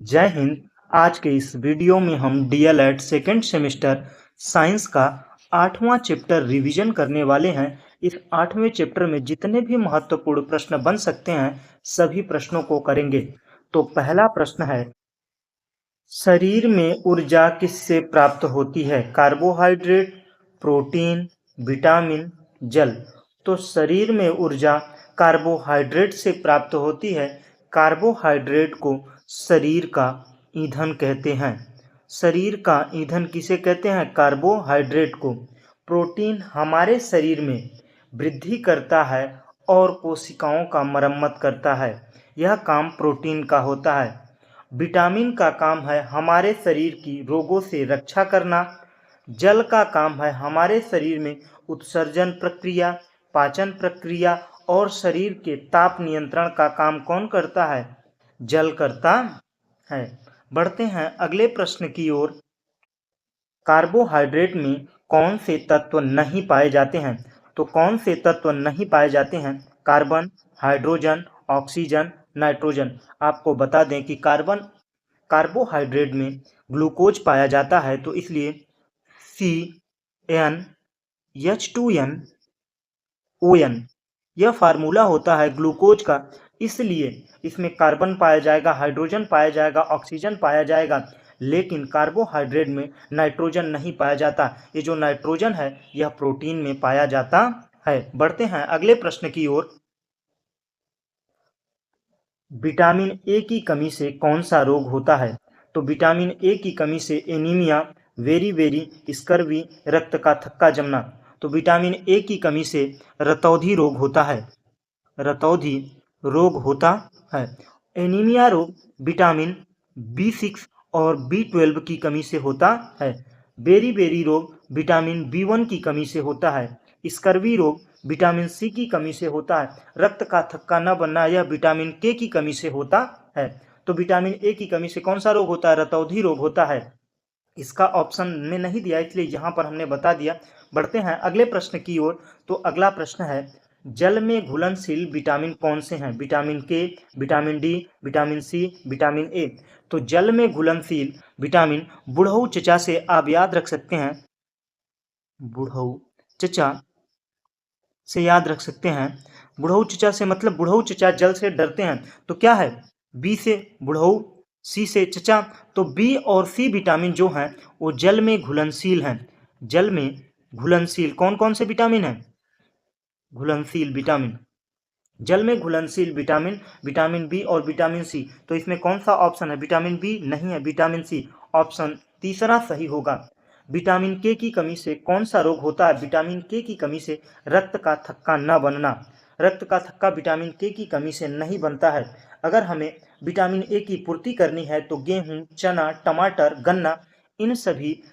जय हिंद। आज के इस वीडियो में हम डीएलएड सेकेंड सेमेस्टर साइंस का 8वां चैप्टर रिवीजन करने वाले हैं। इस 8वें चैप्टर में जितने भी महत्वपूर्ण प्रश्न बन सकते हैं सभी प्रश्नों को करेंगे। तो पहला प्रश्न है, शरीर में ऊर्जा किससे प्राप्त होती है? कार्बोहाइड्रेट, प्रोटीन, विटामिन, जल। तो शरीर में ऊर्जा कार्बोहाइड्रेट से प्राप्त होती है। कार्बोहाइड्रेट को शरीर का ईंधन कहते हैं। शरीर का ईंधन किसे कहते हैं? कार्बोहाइड्रेट को। प्रोटीन हमारे शरीर में वृद्धि करता है और कोशिकाओं का मरम्मत करता है। यह काम प्रोटीन का होता है। विटामिन का काम है हमारे शरीर की रोगों से रक्षा करना। जल का काम है हमारे शरीर में उत्सर्जन प्रक्रिया, पाचन प्रक्रिया और शरीर के ताप नियंत्रण का काम कौन करता है? जल करता है। बढ़ते हैं अगले प्रश्न की ओर। कार्बोहाइड्रेट में कौन से तत्व नहीं पाए जाते हैं? तो कौन से तत्व नहीं पाए जाते हैं? Carbon, hydrogen, oxygen, nitrogen. आपको बता दें कि कार्बोहाइड्रेट में ग्लूकोज पाया जाता है, तो इसलिए CnH2nOn यह फार्मूला होता है ग्लूकोज का। इसलिए इसमें कार्बन पाया जाएगा, हाइड्रोजन पाया जाएगा, ऑक्सीजन पाया जाएगा, लेकिन कार्बोहाइड्रेट में नाइट्रोजन नहीं पाया जाता। ये जो नाइट्रोजन है यह प्रोटीन में पाया जाता है। बढ़ते हैं अगले प्रश्न की ओर। विटामिन ए की कमी से कौन सा रोग होता है? तो विटामिन ए की कमी से एनीमिया, वेरी स्कर्वी, रक्त का थक्का जमना। तो विटामिन ए की कमी से रतौंधी रोग होता है। रतौंधी रोग होता है। एनीमिया रोग विटामिन B6 और B12 की कमी से होता है। बेरी रोग विटामिन B1 की कमी से होता है। स्कर्वी रोग विटामिन सी की कमी से होता है। रक्त का थक्का न बनना यह विटामिन के की कमी से होता है। तो विटामिन ए की कमी से कौन सा रोग होता है? रतौंधी रोग होता है। इसका ऑप्शन में नहीं दिया इसलिए यहाँ पर हमने बता दिया। बढ़ते हैं अगले प्रश्न की ओर। तो अगला प्रश्न है, जल में घुलनशील विटामिन कौन से हैं? Vitamin K, vitamin D, vitamin C, vitamin A. तो जल में घुलनशील विटामिन बुढ़ऊ चचा से आप याद रख सकते हैं। बुढ़ऊ चचा से याद रख सकते हैं। बुढ़ऊ चचा से मतलब बुढ़ऊ चचा जल से डरते हैं। तो क्या है? बी से बुढ़ऊ, सी से चचा। तो बी और सी विटामिन जो हैं वो जल में घुलनशील हैं। जल में घुलनशील कौन कौन से विटामिन हैं? घुलनशील विटामिन, जल में घुलनशील विटामिन, विटामिन बी और विटामिन सी। तो इसमें कौन सा ऑप्शन है? विटामिन बी नहीं है, विटामिन सी। ऑप्शन तीसरा सही होगा। विटामिन के की कमी से कौन सा रोग होता है? विटामिन के की कमी से रक्त का थक्का न बनना। रक्त का थक्का विटामिन के की कमी से नहीं बनता है। अगर हमें विटामिन ए की पूर्ति करनी है तो गेहूं, चना, टमाटर, गन्ना इन सभी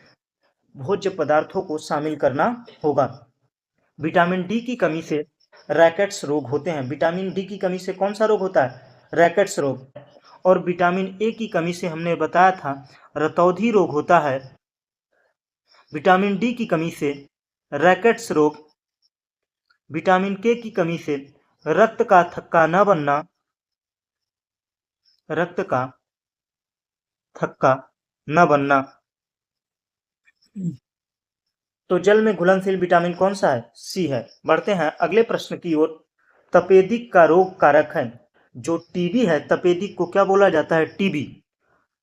भोज्य पदार्थों को शामिल करना होगा। विटामिन डी की कमी से रैकेट्स रोग होते हैं। विटामिन डी की कमी से कौन सा रोग होता है? रैकेट्स रोग। और विटामिन ए की कमी से हमने बताया था रतौंधी रोग होता है। विटामिन डी की कमी से रैकेट्स रोग। विटामिन के की कमी से रक्त का थक्का न बनना, रक्त का थक्का न बनना। तो जल में घुलनशील विटामिन कौन सा है? सी है। बढ़ते हैं अगले प्रश्न की ओर। तपेदिक का रोग कारक है। जो टीबी है, तपेदिक को क्या बोला जाता है? टीबी।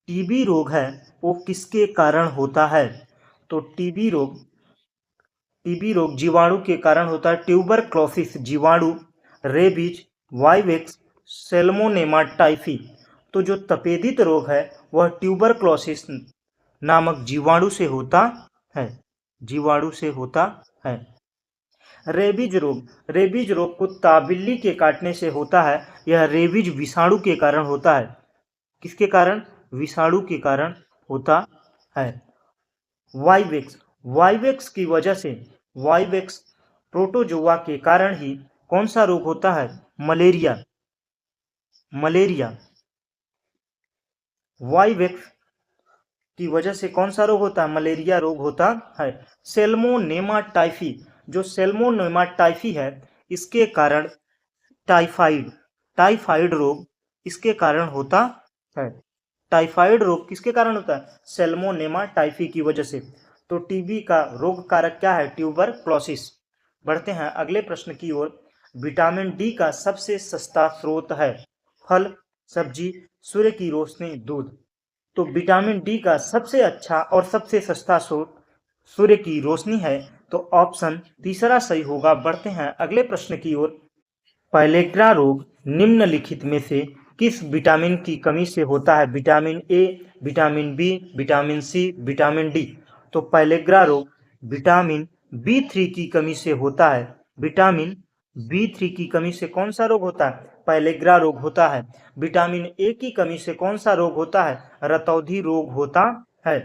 टीबी रोग है वो किसके कारण होता है? तो टीबी रोग जीवाणु के कारण होता है। ट्यूबरक्लोसिस जीवाणु, रेबीज, वाइवेक्स, सैल्मोनेमा टाइफी। तो जो तपेदिक रोग है वह ट्यूबरक्लोसिस नामक जीवाणु से होता है। जीवाणु से होता है। रेबीज रोग कुत्ता बिल्ली के काटने से होता है। यह रेबीज विषाणु के कारण होता है। किसके कारण? विषाणु के कारण होता है। वाइवेक्स की वजह से, वाइवेक्स प्रोटोजोआ के कारण ही कौन सा रोग होता है? मलेरिया। वाइवेक्स की वजह से कौन सा रोग होता है? मलेरिया रोग होता है। सैल्मोनेमा टाइफी, जो सैल्मोनेमा टाइफी है इसके कारण टाइफाइड रोग इसके कारण होता है। टाइफाइड रोग किसके कारण होता है? सैल्मोनेमा टाइफी की वजह से। तो टीबी का रोग कारक क्या है? ट्यूबरक्लोसिस। बढ़ते हैं अगले प्रश्न की ओर। विटामिन डी का सबसे सस्ता स्रोत है? फल, सब्जी, सूर्य की रोशनी, दूध। तो विटामिन डी का सबसे अच्छा और सबसे सस्ता स्रोत सूर्य की रोशनी है, तो ऑप्शन तीसरा सही होगा। बढ़ते हैं अगले प्रश्न की ओर। पैलेग्रा रोग निम्नलिखित में से किस विटामिन की कमी से होता है? Vitamin A, vitamin B, vitamin C, vitamin D. तो पैलेग्रा रोग विटामिन बी3 की कमी से होता है। विटामिन बी3 की कमी से कौन सा रोग होता है? पैलेग्रा रोग होता है। विटामिन ए की कमी से कौन सा रोग होता है? रतौंधी रोग होता है।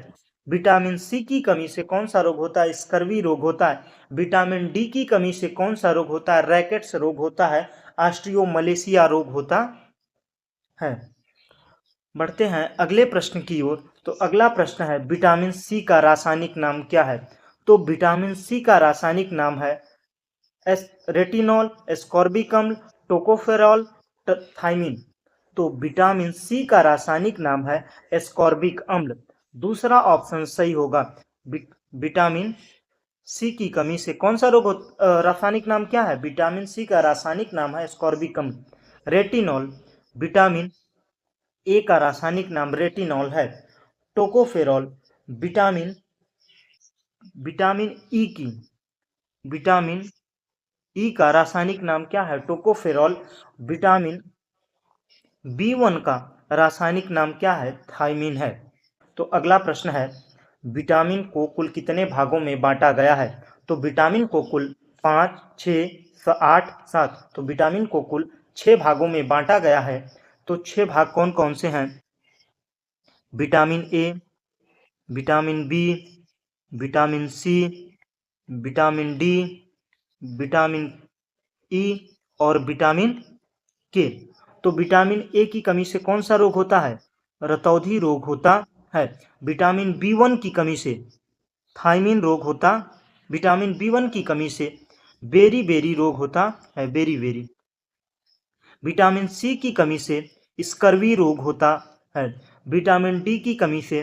विटामिन सी की कमी से कौन सा रोग होता है? स्कर्वी रोग होता है। विटामिन डी की कमी से कौन सा रोग होता है? रैकेट्स रोग होता है। ऑस्टियोमलेशिया रोग होता है। बढ़ते हैं अगले प्रश्न की ओर। तो अगला प्रश्न है, विटामिन सी का रासायनिक नाम क्या है? तो विटामिन सी का रासायनिक नाम है रेटिनॉल, एस्कॉर्बिक अम्ल, टोकोफेरॉल, थाइमिन। तो विटामिन सी का रासायनिक नाम है एस्कॉर्बिक अम्ल। दूसरा ऑप्शन सही होगा। विटामिन सी की कमी से कौन सा रोग रासायनिक नाम क्या है? विटामिन सी का रासायनिक नाम है एस्कॉर्बिक अम्ल। रेटिनॉल, विटामिन ए का रासायनिक नाम रेटिनॉल है। टोकोफेरॉल, विटामिन विटामिन ई की विटामिन ई का रासायनिक नाम क्या है? टोकोफेरॉल। विटामिन बी1 का रासायनिक नाम क्या है? थाइमिन है। तो अगला प्रश्न है, विटामिन को कुल कितने भागों में बांटा गया है? तो विटामिन को कुल 5, 6, 8, 7। तो विटामिन को कुल 6 भागों में बांटा गया है। तो 6 भाग कौन कौन से हैं? Vitamin A, vitamin B, vitamin C, vitamin D, vitamin E और विटामिन के। तो विटामिन ए की कमी से कौन सा रोग होता है? रतौंधी रोग होता है। विटामिन बी1 की कमी से थाइमिन रोग होता। विटामिन बी1 की कमी से बेरी बेरी रोग होता है, बेरी बेरी। विटामिन सी की कमी से स्कर्वी रोग होता है। विटामिन डी की कमी से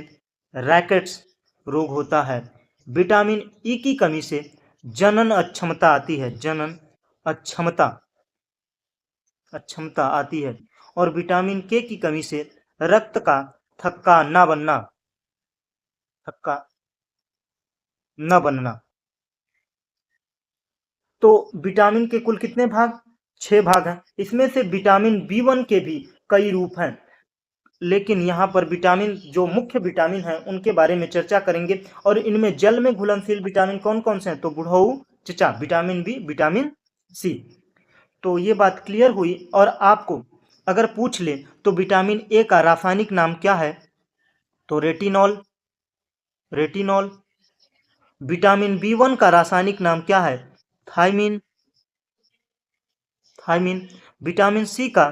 रैकेट्स रोग होता है। विटामिन ई की कमी से जनन अक्षमता आती है, जनन अक्षमता अक्षमता आती है। और विटामिन के की कमी से रक्त का थक्का न बनना, थक्का न बनना। तो विटामिन के कुल कितने भाग? 6 भाग हैं। इसमें से विटामिन बी1 के भी कई रूप हैं, लेकिन यहाँ पर विटामिन जो मुख्य विटामिन हैं उनके बारे में चर्चा करेंगे। और इनमें जल में घुलनशील विटामिन कौन कौन से हैं? तो बुढ़ऊ चचा, विटामिन बी, विटामिन सी। तो ये बात क्लियर हुई। और आपको अगर पूछ ले तो विटामिन ए का रासायनिक नाम क्या है? तो रेटिनॉल, रेटिनॉल। विटामिन बी1 का रासायनिक नाम क्या है? Thymine, thymine. विटामिन सी का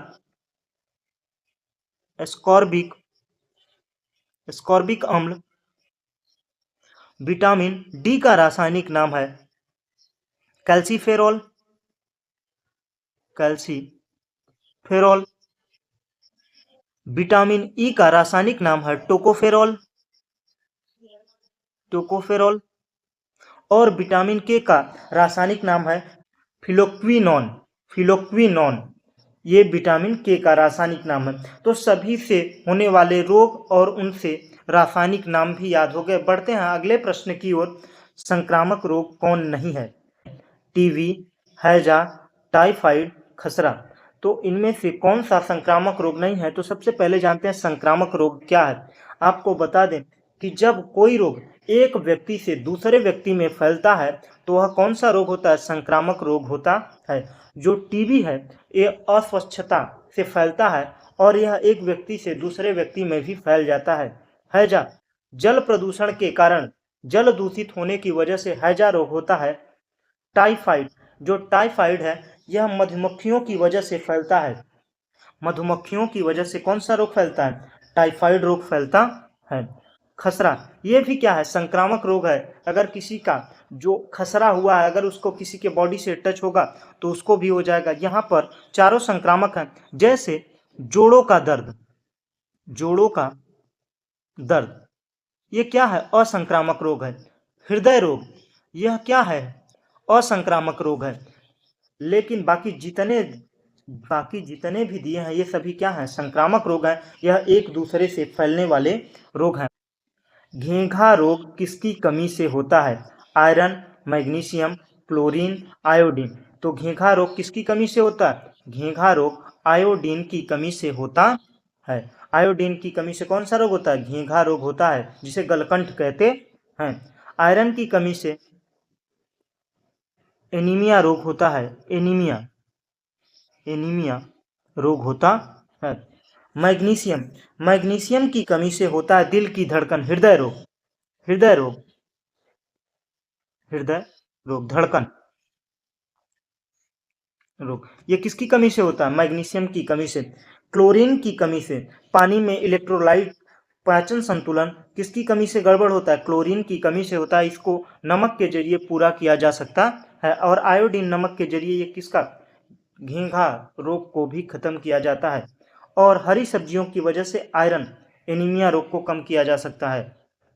एस्कॉर्बिक, एस्कॉर्बिक अम्ल। विटामिन डी का रासायनिक नाम है कैल्सीफेरॉल, कैल्सीफेरॉल। विटामिन ई का रासायनिक नाम है टोकोफेरॉल, टोकोफेरॉल। और विटामिन के का रासायनिक नाम है फिलोक्विनोन, फिलोक्विनोन। ये विटामिन के का रासायनिक नाम है। तो सभी से होने वाले रोग और उनसे रासायनिक नाम भी याद हो गए। बढ़ते हैं अगले प्रश्न की ओर। संक्रामक रोग कौन नहीं है? टीबी, हैजा, टाइफाइड, खसरा। तो इनमें से कौन सा संक्रामक रोग नहीं है? तो सबसे पहले जानते हैं संक्रामक रोग क्या है। आपको बता दें कि जब कोई रोग एक व्यक्ति से दूसरे व्यक्ति में फैलता है तो वह कौन सा रोग होता है? संक्रामक रोग होता है। जो टीबी है ये अस्वच्छता से फैलता है और यह एक व्यक्ति से दूसरे व्यक्ति में भी फैल जाता है। हैजा, जल प्रदूषण के कारण जल दूषित होने की वजह से हैजा रोग होता है। टाइफाइड, जो टाइफाइड है यह मधुमक्खियों की वजह से फैलता है। मधुमक्खियों की वजह से कौन सा रोग फैलता है? टाइफाइड रोग फैलता है। खसरा, ये भी क्या है? संक्रामक रोग है। अगर किसी का जो खसरा हुआ है अगर उसको किसी के बॉडी से टच होगा तो उसको भी हो जाएगा। यहाँ पर चारों संक्रामक हैं, जैसे जोड़ों का दर्द, जोड़ों का दर्द। ये क्या है? असंक्रामक रोग है। हृदय रोग, यह क्या है? असंक्रामक रोग है। लेकिन बाकी जितने भी दिए हैं ये सभी क्या हैं? संक्रामक रोग हैं। यह एक दूसरे से फैलने वाले रोग हैं। घेंघा रोग किसकी कमी से होता है? Iron, magnesium, chlorine, iodine. तो घेंघा रोग किसकी कमी से होता है? घेंघा रोग आयोडीन की कमी से होता है। आयोडीन की कमी से कौन सा रोग होता है? घेंघा रोग होता है, जिसे गलकंठ कहते हैं। आयरन की कमी से एनीमिया रोग होता है। एनीमिया रोग होता है। मैग्नीशियम की कमी से होता है दिल की धड़कन, हृदय रोग। हृदय रोग, हृदय रोग, धड़कन रोग, ये किसकी कमी से होता है? मैग्नीशियम की कमी से। क्लोरीन की कमी से पानी में इलेक्ट्रोलाइट पाचन संतुलन किसकी कमी से गड़बड़ होता है? क्लोरीन की कमी से होता है। इसको नमक के जरिए पूरा किया जा सकता है। और आयोडीन नमक के जरिए ये किसका? घेंघा रोग को भी खत्म किया जाता है। और हरी सब्जियों की वजह से आयरन एनीमिया रोग को कम किया जा सकता है।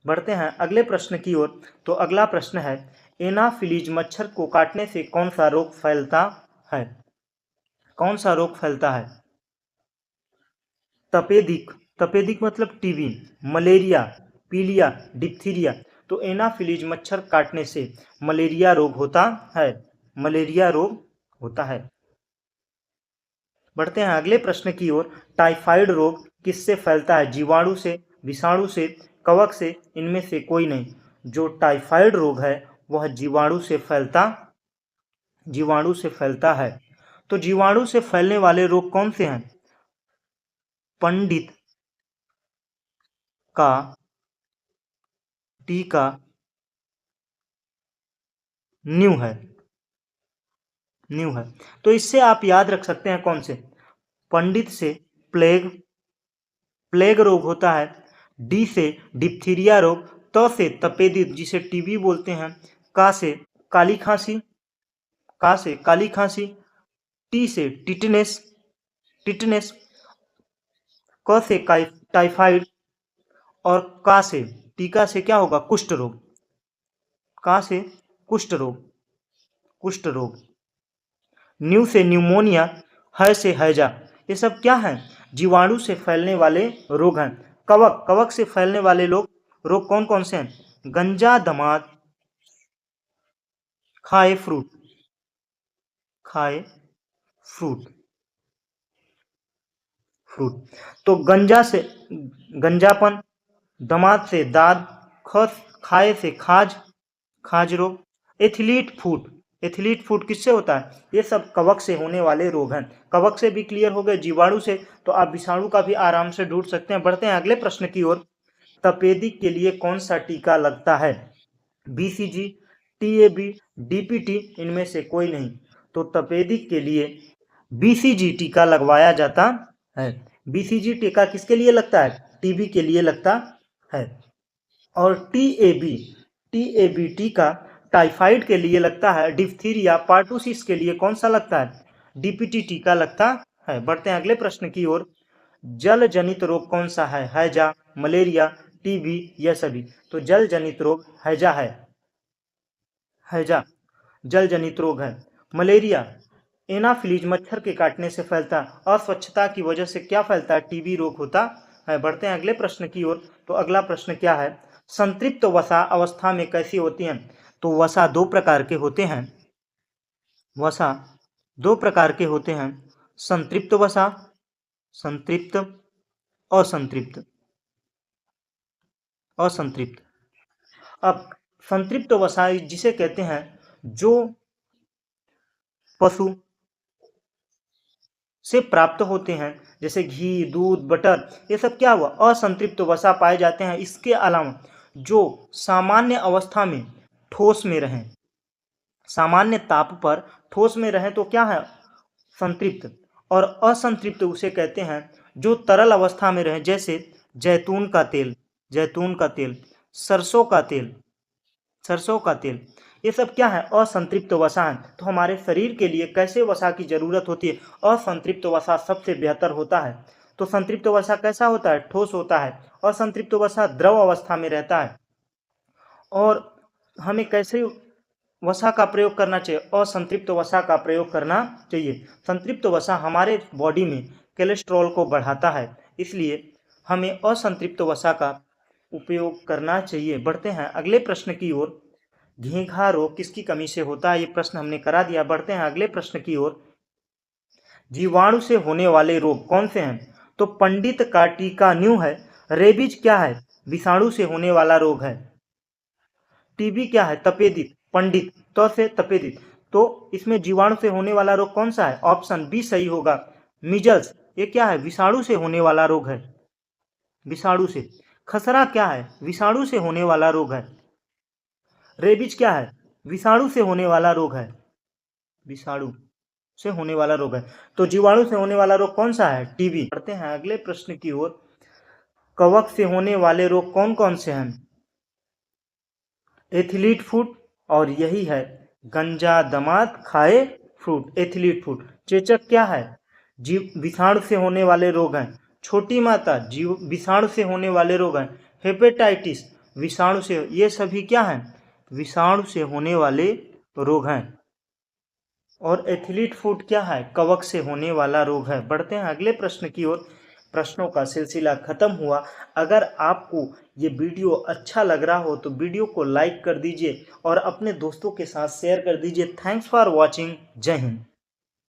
बढ़ते हैं अगले प्रश्न की ओर। तो अगला प्रश्न है, एनाफिलीज मच्छर को काटने से कौन सा रोग फैलता है? कौन सा रोग फैलता है? तपेदिक। तपेदिक मतलब टीबी, मलेरिया, पीलिया, डिप्थीरिया। तो एनाफिलीज मच्छर काटने से मलेरिया रोग होता है। मलेरिया रोग होता है। बढ़ते हैं अगले प्रश्न की ओर। टाइफाइड रोग किससे फैलता है? जीवाणु से, विषाणु से, कवक से, इनमें से कोई नहीं। जो टाइफाइड रोग है वह जीवाणु से फैलता है। तो जीवाणु से फैलने वाले रोग कौन से हैं? पंडित का टीका न्यू है। तो इससे आप याद रख सकते हैं कौन से? पंडित से प्लेग प्लेग रोग होता है। डी से डिप्थीरिया रोग। त से तपेदिक जिसे टीबी बोलते हैं। का से काली खांसी टी से टिटनेस। क से टाइफाइड। और का से टीका से क्या होगा? कुष्ठ रोग। का से कुष्ठ रोग। न्यू से न्यूमोनिया। है से हैजा। ये सब क्या है? जीवाणु से फैलने वाले रोग हैं। कवक से फैलने वाले रोग कौन कौन से हैं? गंजा दमाद खाए फ्रूट। तो गंजापन, दमाद से दाद, खाए से खाज रोग। एथलीट फूट किससे होता है? ये सब कवक से होने वाले रोग हैं। कवक से भी क्लियर हो गए। जीवाणु से तो आप विषाणु का भी आराम से ढूंढ सकते हैं। बढ़ते हैं अगले प्रश्न की ओर। तपेदिक के लिए कौन सा टीका लगता है? बीसीजी, टीएबी, डीपीटी, इनमें से कोई नहीं। तो तपेदिक के लिए बीसीजी टीका लगवाया जाता है। बीसीजी टीका किसके लिए लगता है? टीबी के लिए लगता है। और टीएबी टीका टाइफाइड के लिए लगता है। डिप्थीरिया, पार्टुसिस के लिए कौन सा लगता है? डीपीटी टीका लगता है। बढ़ते हैं अगले प्रश्न की ओर। जल जनित रोग कौन सा है? हैजा, मलेरिया, टीबी, यह सभी। तो जल जनित रोग हैजा जल जनित रोग है। मलेरिया एनाफिलीज मच्छर के काटने से फैलता है। अस्वच्छता की वजह से क्या फैलता है? टीबी रोग होता है। बढ़ते हैं अगले प्रश्न की ओर। तो अगला प्रश्न क्या है? संतृप्त वसा अवस्था में कैसी होती है? तो वसा दो प्रकार के होते हैं। संतृप्त वसा, संतृप्त, असंतृप्त। अब संतृप्त वसा जिसे कहते हैं जो पशु से प्राप्त होते हैं, जैसे घी, दूध, बटर, ये सब क्या हुआ? असंतृप्त वसा पाए जाते हैं। इसके अलावा जो सामान्य अवस्था में ठोस में रहें, सामान्य ताप पर ठोस में रहें तो क्या है? संतृप्त। और असंतृप्त उसे कहते हैं जो तरल अवस्था में रहे, जैसे जैतून का तेल, सरसों का तेल, ये सब क्या है? असंतृप्त वसा है। तो हमारे शरीर के लिए कैसे वसा की जरूरत होती है? असंतृप्त वसा सबसे बेहतर होता है। तो संतृप्त वसा कैसा होता है? ठोस होता है। असंतृप्त वसा द्रव अवस्था में रहता है। और हमें कैसे वसा का प्रयोग करना चाहिए? असंतृप्त वसा का प्रयोग करना चाहिए। संतृप्त वसा हमारे बॉडी में कोलेस्ट्रॉल को बढ़ाता है, इसलिए हमें असंतृप्त वसा का उपयोग करना चाहिए। बढ़ते हैं अगले प्रश्न की ओर। घेंघा रोग किसकी कमी से होता है? ये प्रश्न हमने करा दिया। बढ़ते हैं अगले प्रश्न की ओर। जीवाणु से होने वाले रोग कौन से हैं? तो पंडित का टीका न्यू है। रेबीज क्या है? विषाणु से होने वाला रोग है। टीबी क्या है? तपेदिक। पंडित तो से तपेदिक, तो इसमें जीवाणु से होने वाला रोग कौन सा है? ऑप्शन बी सही होगा। मीजल्स ये क्या है? विषाणु से होने वाला रोग है। विषाणु से। खसरा क्या है? विषाणु से होने वाला रोग है। रेबीज क्या है? विषाणु से होने वाला रोग है। विषाणु से होने वाला रोग है। तो जीवाणु से होने वाला रोग कौन सा है? टीबी। बढ़ते हैं अगले प्रश्न की ओर। कवक से होने वाले रोग कौन कौन से हैं? एथलीट फूट, और यही है गंजा दमाद खाए फ्रूट। एथलीट फूट। चेचक क्या है? जीव विषाणु से होने वाले रोग हैं। छोटी माता जीव विषाणु से होने वाले रोग हैं। हेपेटाइटिस विषाणु से, ये सभी क्या हैं? विषाणु से होने वाले रोग हैं। और एथलीट फूट क्या है? कवक से होने वाला रोग है। बढ़ते हैं अगले प्रश्न की ओर। प्रश्नों का सिलसिला खत्म हुआ। अगर आपको ये वीडियो अच्छा लग रहा हो तो वीडियो को लाइक कर दीजिए और अपने दोस्तों के साथ शेयर कर दीजिए। Thanks for watching. जय हिंद।